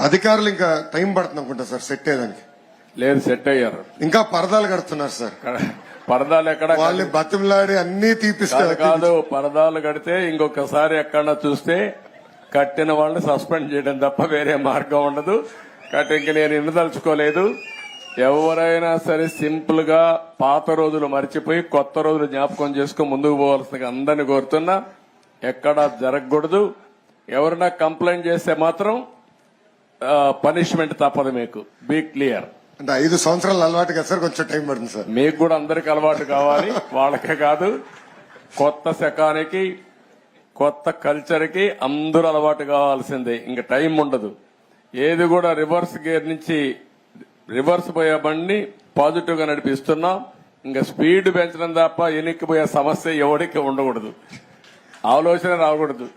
అధికారులు ఇంకా టైం పడుతుంది అనుకుంటా సార్ సెట్ అయ్యేదానికి. లేదు, సెట్ అయ్యారు. ఇంకా పరదాలు కడుతున్నారు సార్. పరదాలు ఎక్కడ వాళ్ళు బతిమలాడి అన్ని తీపిస్తారు కాదు. పరదాలు కడితే ఇంకొకసారి ఎక్కడన్నా చూస్తే కట్టిన వాళ్ళని సస్పెండ్ చేయడం తప్ప వేరే మార్గం ఉండదు. కాబట్టి ఇంక నేను ఇండదలుచుకోలేదు. ఎవరైనా సరే సింపుల్ గా పాత రోజులు మర్చిపోయి కొత్త రోజులు జ్ఞాపకం చేసుకుని ముందుకు పోవాల్సిందిగా అందరిని కోరుతున్నా. ఎక్కడా జరగకూడదు. ఎవరైనా కంప్లైంట్ చేస్తే మాత్రం పనిష్మెంట్ తప్పదు. మీకు బీ క్లియర్. అంటే 5 సంవత్సరాలు అలవాటు కదా సార్, కొంచెం టైం పడుతుంది సార్. మీకు కూడా అందరికి అలవాటు కావాలి, వాళ్ళకే కాదు. కొత్త శకానికి కొత్త కల్చర్ కి అందరూ అలవాటు కావాల్సిందే. ఇంకా టైం ఉండదు. ఏది కూడా రివర్స్ గేర్ నుంచి రివర్స్ పోయే బండిని పాజిటివ్ గా నడిపిస్తున్నాం. ఇంకా స్పీడ్ పెంచడం తప్ప ఎనిక్కిపోయే సమస్య ఎవరికి ఉండకూడదు. ఆలోచన రాకూడదు.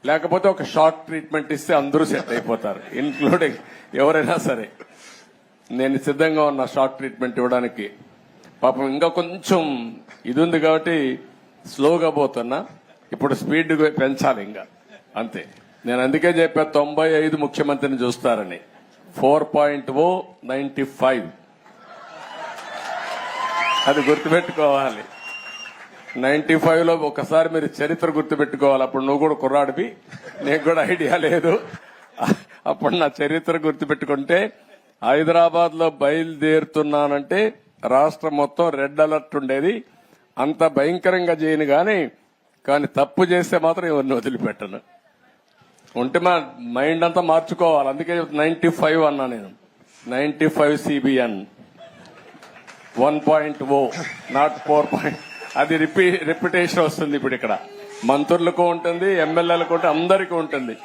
లేకపోతే ఒక షార్ట్ ట్రీట్మెంట్ ఇస్తే అందరూ సెట్ అయిపోతారు, ఇన్క్లూడింగ్ ఎవరైనా సరే. నేను సిద్ధంగా ఉన్నా షార్ట్ ట్రీట్మెంట్ ఇవ్వడానికి. పాపం ఇంకా కొంచెం ఇది ఉంది కాబట్టి స్లోగా పోతున్నా. ఇప్పుడు స్పీడ్ పెంచాలి ఇంకా, అంతే. నేను అందుకే చెప్పా 95 ముఖ్యమంత్రిని చూస్తారని. 4.0 95 అది గుర్తుపెట్టుకోవాలి. 95 లో ఒకసారి మీరు చరిత్ర గుర్తుపెట్టుకోవాలి. అప్పుడు నువ్వు కూడా కుర్రాడివి, నీకు కూడా ఐడియా లేదు. అప్పుడు నా చరిత్ర గుర్తుపెట్టుకుంటే హైదరాబాద్ లో బయలుదేరుతున్నానంటే రాష్ట్రం మొత్తం రెడ్ అలర్ట్ ఉండేది. అంత భయంకరంగా చేయను కానీ తప్పు చేస్తే మాత్రం ఎవరిని వదిలిపెట్టను. ఉంటే మా మైండ్ అంతా మార్చుకోవాలి. అందుకే 95 అన్నా నేను. 95 CBN 1.0 నాట్ 4. అది రిపిటేషన్ వస్తుంది. ఇప్పుడు ఇక్కడ మంత్రులకు ఉంటుంది, ఎమ్మెల్యేలకు ఉంటుంది, అందరికీ ఉంటుంది.